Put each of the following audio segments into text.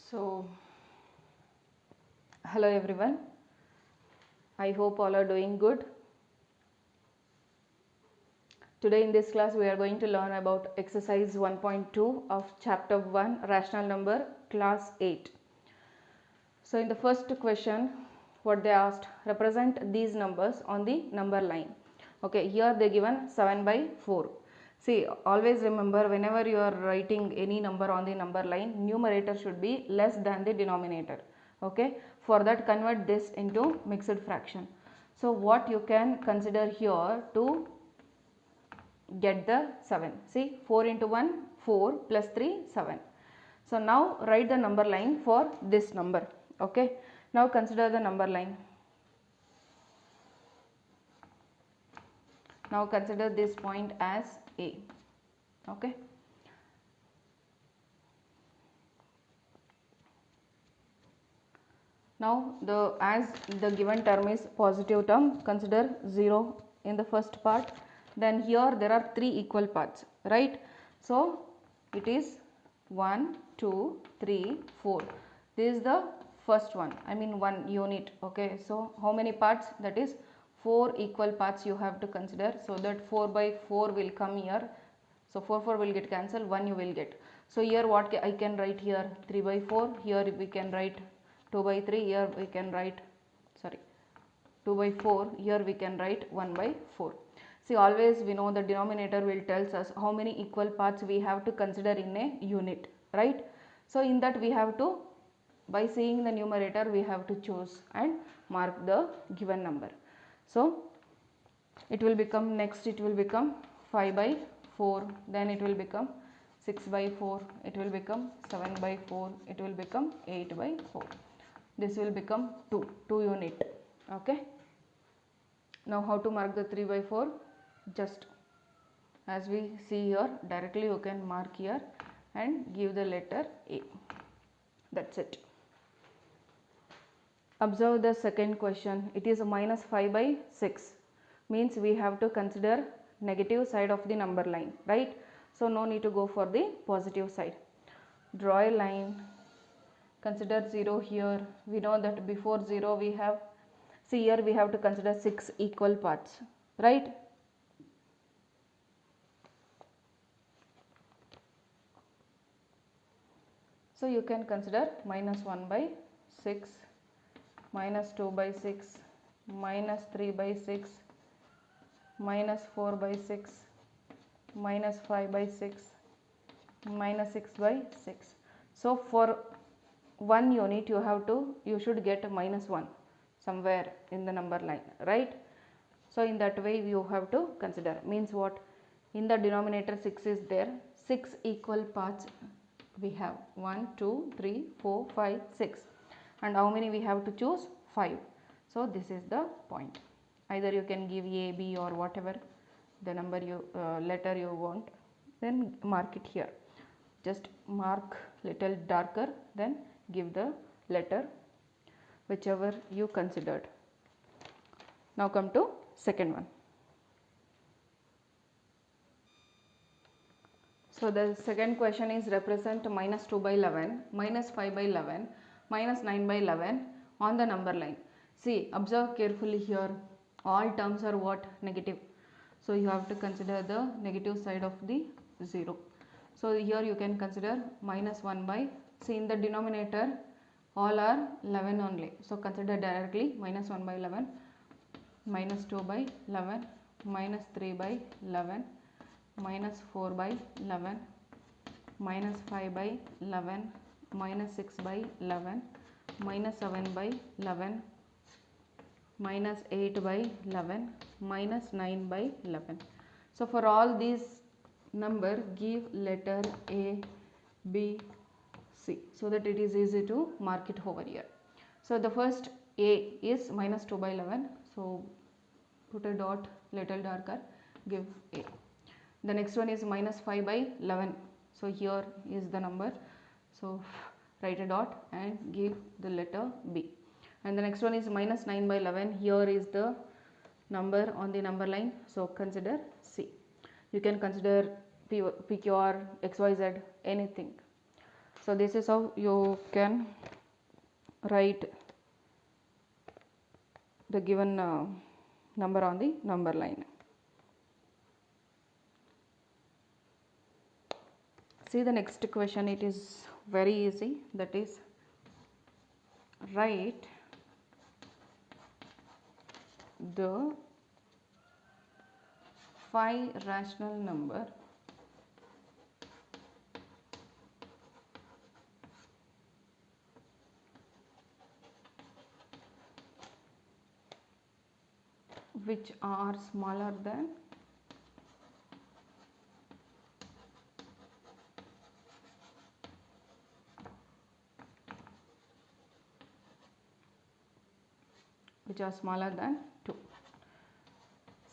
So, hello everyone. I hope all are doing good. Today in this class we are going to learn about exercise 1.2 of chapter 1 rational number class 8. So in the first question what they asked, represent these numbers on the number line. Okay, here they given 7 by 4. See, always remember whenever you are writing any number on the number line, numerator should be less than the denominator. Okay, for that convert this into mixed fraction. So what you can consider here to get the 7. See, 4 into 1, 4 plus 3, 7. So now write the number line for this number. Okay, now consider the number line. Now consider this point as A. Okay. Now as the given term is positive term, consider 0 in the first part. Then here there are 3 equal parts, right? So it is 1, 2, 3, 4. This is the first one, I mean 1 unit. Okay, so how many parts? That is 4 equal parts you have to consider, so that 4 by 4 will come here. So 4 will get cancelled, 1 you will get. So here what I can write here 3 by 4, here we can write 2 by 3, here we can write 2 by 4, here we can write 1 by 4. See, always we know the denominator will tells us how many equal parts we have to consider in a unit, right? So in that we have to, by seeing the numerator we have to choose and mark the given number. So it will become, next it will become 5 by 4, then it will become 6 by 4, it will become 7 by 4, it will become 8 by 4. This will become 2 unit. Okay. Now how to mark the 3 by 4? Just as we see here, directly you can mark here and give the letter A. That's it. Observe the second question. It is minus 5 by 6. Means we have to consider negative side of the number line, right? So no need to go for the positive side. Draw a line. Consider 0 here. We know that before 0 we have, see here we have to consider 6 equal parts, right? So you can consider minus 1 by 6, minus 2 by 6, minus 3 by 6, minus 4 by 6, minus 5 by 6, minus 6 by 6. So for 1 unit you should get minus 1 somewhere in the number line, right? So in that way you have to consider. Means what? In the denominator 6 is there, 6 equal parts we have, 1, 2, 3, 4, 5, 6, and how many we have to choose? 5. So this is the point. Either you can give A, B or whatever the number you letter you want, then mark it here. Just mark little darker, then give the letter whichever you considered. Now come to second one. So the second question is represent minus 2 by 11, minus 5 by 11, minus 9 by 11 on the number line. See, observe carefully here, all terms are what? Negative. So you have to consider the negative side of the 0. So here you can consider minus 1 by, see in the denominator all are 11 only. So consider directly minus 1 by 11, minus 2 by 11, minus 3 by 11, minus 4 by 11, minus 5 by 11, minus 6 by 11, minus 7 by 11, minus 8 by 11, minus 9 by 11. So for all these number give letter A, B, C, so that it is easy to mark it over here. So the first A is minus 2 by 11, so put a dot little darker, give A. The next one is minus 5 by 11, so here is the number, so write a dot and give the letter B. And the next one is minus 9 by 11, here is the number on the number line, so consider C. You can consider PQR, XYZ, anything. So this is how you can write the given number on the number line. See the next question, it is very easy, that is write the 5 rational number which are smaller than which are smaller than 2.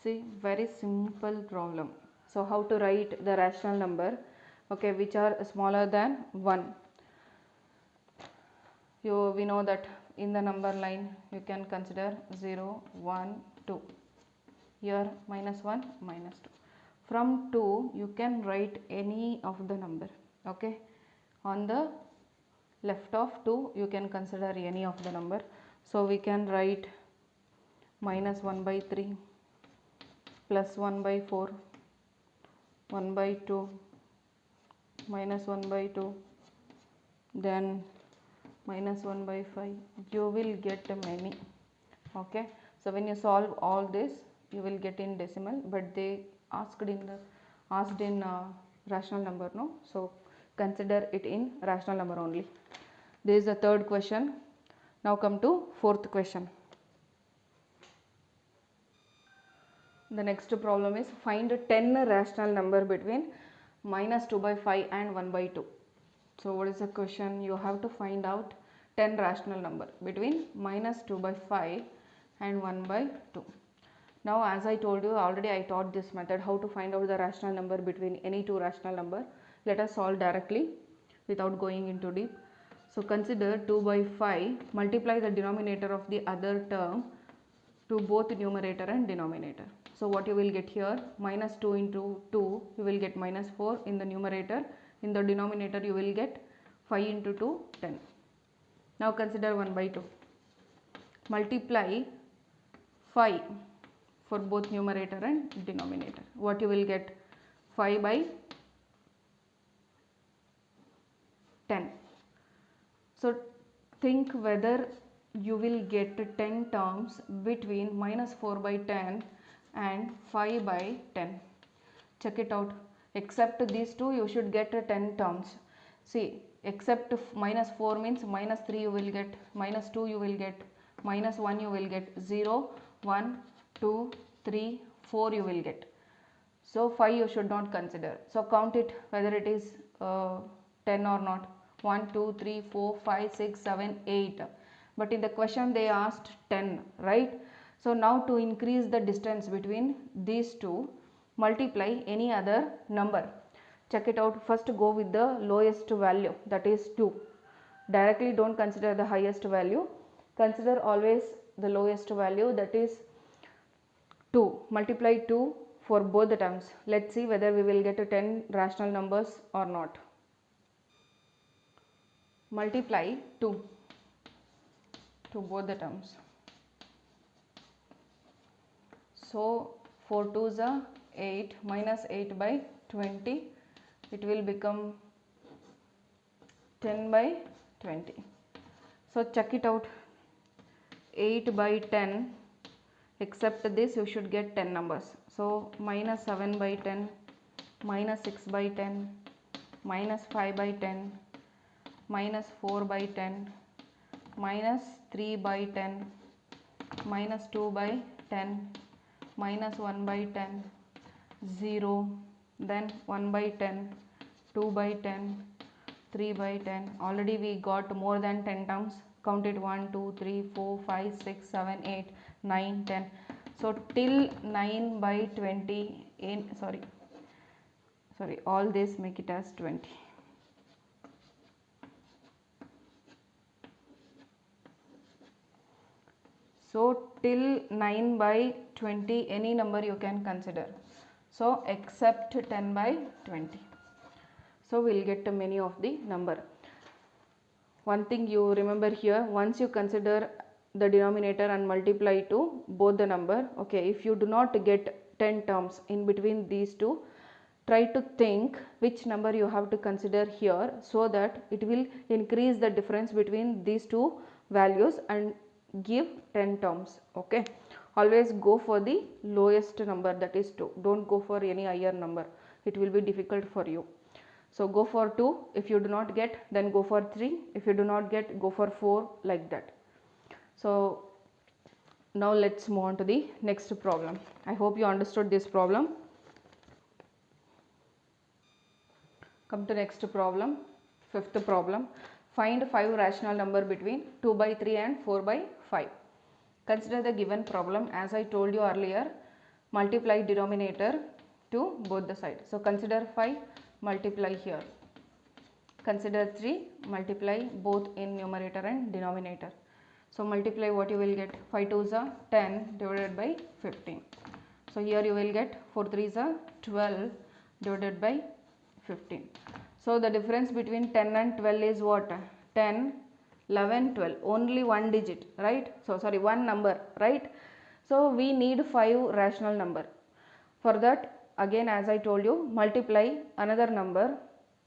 See, very simple problem. So how to write the rational number, okay, which are smaller than 1. We know that in the number line you can consider 0, 1, 2. Here -1, -2. From 2 you can write any of the number, okay. On the left of 2 you can consider any of the number. So we can write -1/3, +1/4, 1/2, -1/2, then -1/5. You will get many, okay. So when you solve all this you will get in decimal, but they asked in rational number, no, so consider it in rational number only. This is the third question. Now come to fourth question. The next problem is find 10 rational number between -2/5 and 1/2. So what is the question? You have to find out 10 rational number between -2/5 and 1/2. Now as I told you already, I taught this method how to find out the rational number between any two rational number. Let us solve directly without going into deep. So consider 2/5, multiply the denominator of the other term to both numerator and denominator. So what you will get here, -2 into 2, you will get -4 in the numerator. In the denominator you will get 5 into 2, 10. Now consider 1/2. Multiply 5 for both numerator and denominator. What you will get? 5/10. So think whether you will get 10 terms between -4/10 and 5/10. Check it out. Except these two you should get 10 terms. See, except -4 means -3 you will get, -2 you will get, -1 you will get, 0, 1, 2, 3, 4 you will get. So 5 you should not consider. So count it whether it is 10 or not. 1, 2, 3, 4, 5, 6, 7, 8. But in the question they asked 10, right? So now to increase the distance between these two, multiply any other number. Check it out. First go with the lowest value, that is 2. Directly don't consider the highest value. Consider always the lowest value, that is 2. Multiply 2 for both the terms. Let's see whether we will get 10 rational numbers or not. Multiply 2 to both the terms. So 4 2s are 8, -8/20, it will become 10/20. So check it out. 8/10, except this you should get 10 numbers. So -7/10, -6/10, -5/10, -4/10, -3/10, -2/10, -1/10, 0, then 1/10, 2/10, 3/10. Already we got more than 10 terms. Count it, 1, 2, 3, 4, 5, 6, 7, 8, 9, 10. So till 9/20 in sorry all this make it as 20. So till 9/20 any number you can consider. So except 10/20. So we'll get many of the number. one thing you remember here, once you consider the denominator and multiply to both the number, okay, if you do not get 10 terms in between these two, try to think which number you have to consider here, so that it will increase the difference between these two values and give 10 terms. Okay, always go for the lowest number, that is 2. Don't go for any higher number, it will be difficult for you. So go for 2. If you do not get, then go for 3. If you do not get, go for 4, like that. So now let's move on to the next problem. I hope you understood this problem. Come to next problem, fifth problem. Find 5 rational number between 2 by 3 and 4 by 5. Consider the given problem. As I told you earlier, multiply denominator to both the sides. So consider 5, multiply here. Consider 3, multiply both in numerator and denominator. So multiply, what you will get? 5 2s are 10 divided by 15. So here you will get 4 3s are 12 divided by 15. So the difference between 10 and 12 is what? 10, 11, 12. Only one digit, right? So sorry, one number, right? So we need 5 rational number. For that, again, as I told you, multiply another number,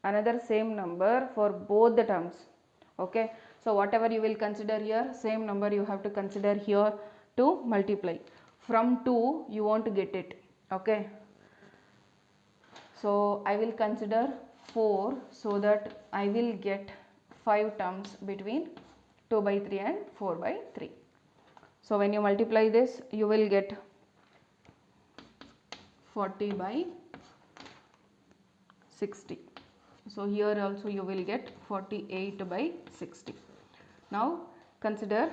another same number for both the terms. Okay, so whatever you will consider here, same number you have to consider here to multiply. From 2 you won't get it. Okay, so I will consider 4, so that I will get 5 terms between 2 by 3 and 4 by 3. So when you multiply this, you will get 40 by 60. So here also you will get 48 by 60. Now consider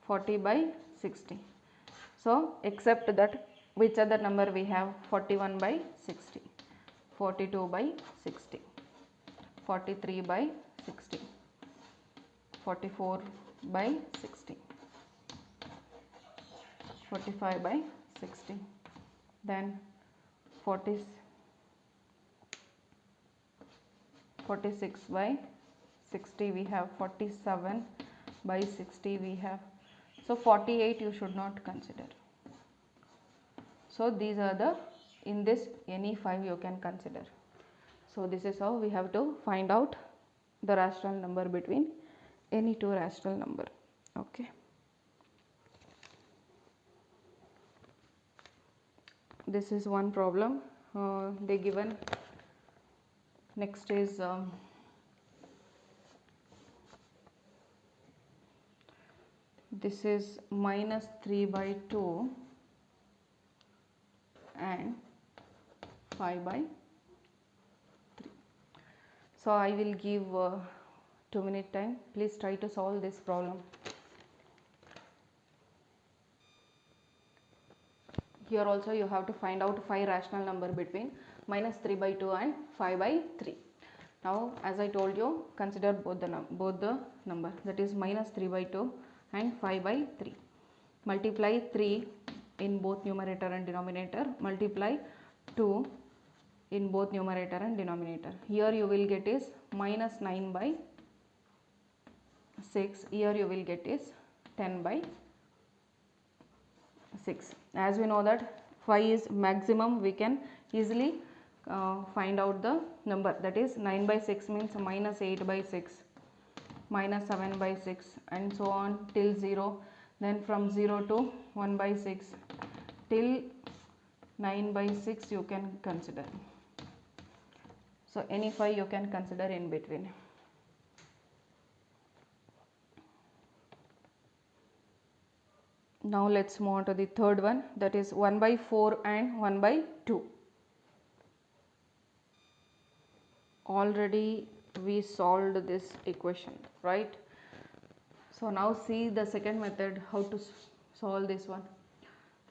40 by 60. So except that, which other number we have? 41 by 60, 42 by 60, 43 by 60, 44 by 60, 45 by 60, then 46 by 60 we have, 47 by 60 we have. So 48 you should not consider. So these are the, in this any 5 you can consider. So this is how we have to find out the rational number between any 2 rational number. Okay, this is one problem they given. Next is this is minus 3 by 2 and 5 by 3. So I will give 2-minute time. Please try to solve this problem. Here also you have to find out 5 rational number between minus 3 by 2 and 5 by 3. Now as I told you, consider both the number, that is minus 3 by 2 and 5 by 3. Multiply 3 in both numerator and denominator, multiply 2 in both numerator and denominator. Here you will get is minus 9 by 6, here you will get is 10 by 6. As we know that 5 is maximum, we can easily find out the number, that is 9 by 6 means minus 8 by 6, minus 7 by 6, and so on till 0. Then from 0 to 1 by 6 till 9 by 6 you can consider. So any 5 you can consider in between. Now let's move on to the third one, that is 1 by 4 and 1 by 2. Already we solved this equation, right? So now see the second method, how to solve this one.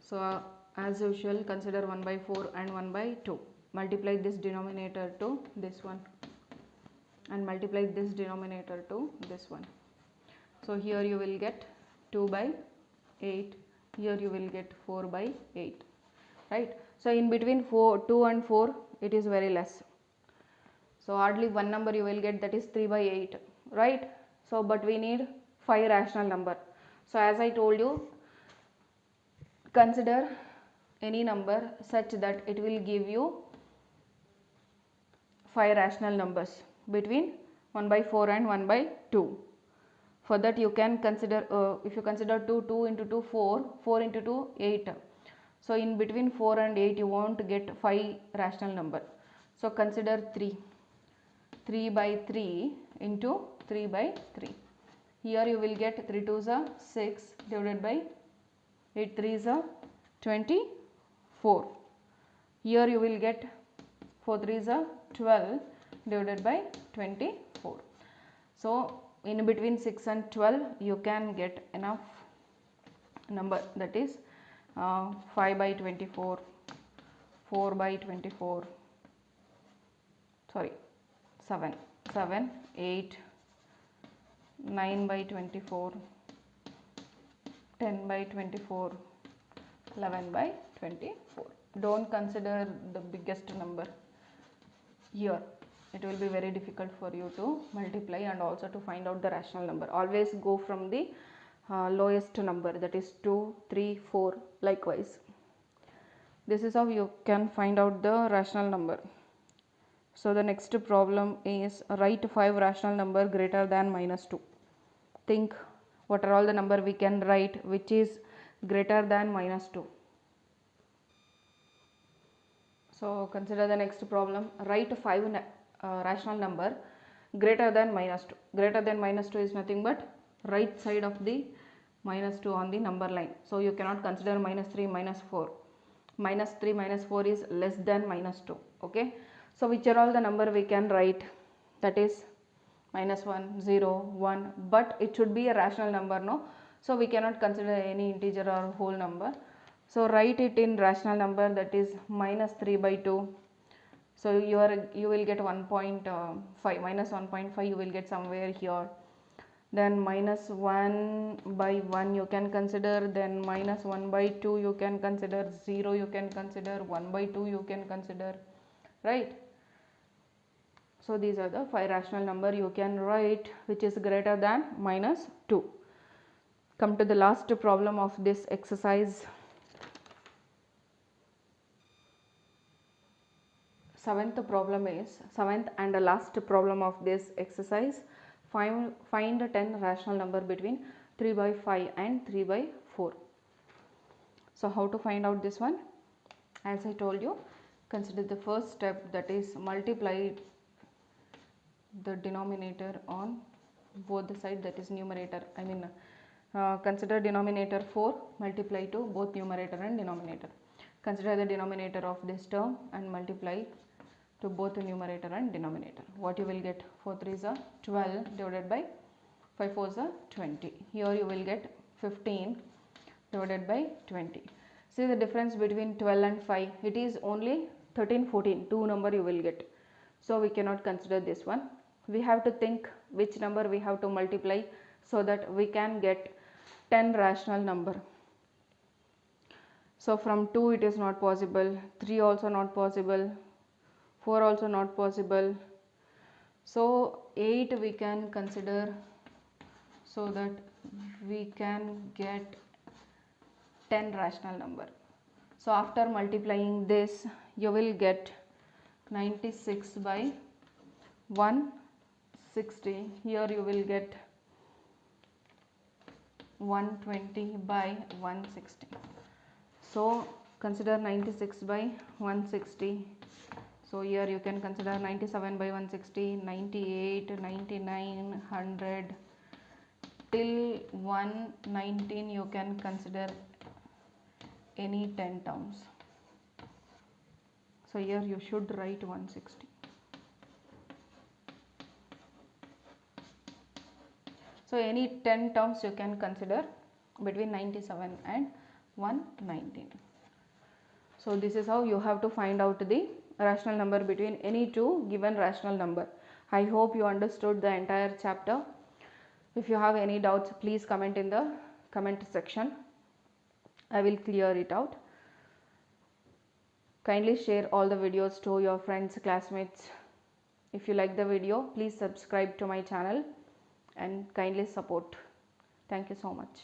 So as usual, consider 1 by 4 and 1 by 2. Multiply this denominator to this one and multiply this denominator to this one. So here you will get 2 by 8, here you will get 4 by 8, right? So in between 2 and 4 it is very less. So hardly one number you will get, that is 3 by 8, right? So but we need 5 rational number. So as I told you, consider any number such that it will give you 5 rational numbers between 1 by 4 and 1 by 2. For that you can consider, if you consider 2, 2 into 2, 4, 4 into 2, 8. So in between 4 and 8 you won't get 5 rational number. So consider 3. 3 by 3 into 3 by 3. Here you will get 3 2s are 6 divided by 8 3s are 24. Here you will get 4 3s are 12 divided by 24. So in between 6 and 12 you can get enough number, that is 5 by 24, 4 by 24, sorry 7, 7, 8, 9 by 24, 10 by 24, 11 by 24. Don't consider the biggest number here. It will be very difficult for you to multiply and also to find out the rational number. Always go from the lowest number, that is 2, 3, 4, likewise. This is how you can find out the rational number. So the next problem is write 5 rational number greater than minus 2. Think what are all the number we can write which is greater than minus 2. So consider the next problem. Write 5 rational number greater than minus 2. Greater than minus 2 is nothing but right side of the minus 2 on the number line. So you cannot consider minus 3, minus 4. Minus 3, minus 4 is less than minus 2. Okay. So which are all the number we can write, that is minus 1, 0, 1, but it should be a rational number, no? So we cannot consider any integer or whole number. So write it in rational number, that is minus 3 by 2. So you will get 1.5, minus 1.5 you will get somewhere here. Then minus 1 by 1 you can consider, then minus 1 by 2 you can consider, 0 you can consider, 1 by 2 you can consider, right? So these are the 5 rational number you can write which is greater than minus 2. Come to the last problem of this exercise. Seventh and the last problem of this exercise. Find 10 rational number between 3 by 5 and 3 by 4. So how to find out this one? As I told you, consider the first step, that is multiply the denominator on both the side, that is numerator. Consider denominator 4, multiply to both numerator and denominator. Consider the denominator of this term and multiply to both the numerator and denominator. What you will get? 4 3s are 12 divided by 5 4s are 20. Here you will get 15 divided by 20. See the difference between 12 and 5. It is only 13, 14. 2 number you will get. So we cannot consider this one. We have to think which number we have to multiply so that we can get 10 rational number. So from 2 it is not possible, 3 also not possible, 4 also not possible. So 8 we can consider so that we can get 10 rational number. So after multiplying this you will get 96 by 160. Here you will get 120 by 160. So consider 96 by 160. So here you can consider 97 by 160, 98, 99, 100 till 119 you can consider any 10 terms. So here you should write 160. So any 10 terms you can consider between 97 and 119. So this is how you have to find out the rational number between any two given rational number. I hope you understood the entire chapter. If you have any doubts, please comment in the comment section. I will clear it out. Kindly share all the videos to your friends, classmates, If you like the video, please subscribe to my channel and kindly support. Thank you so much.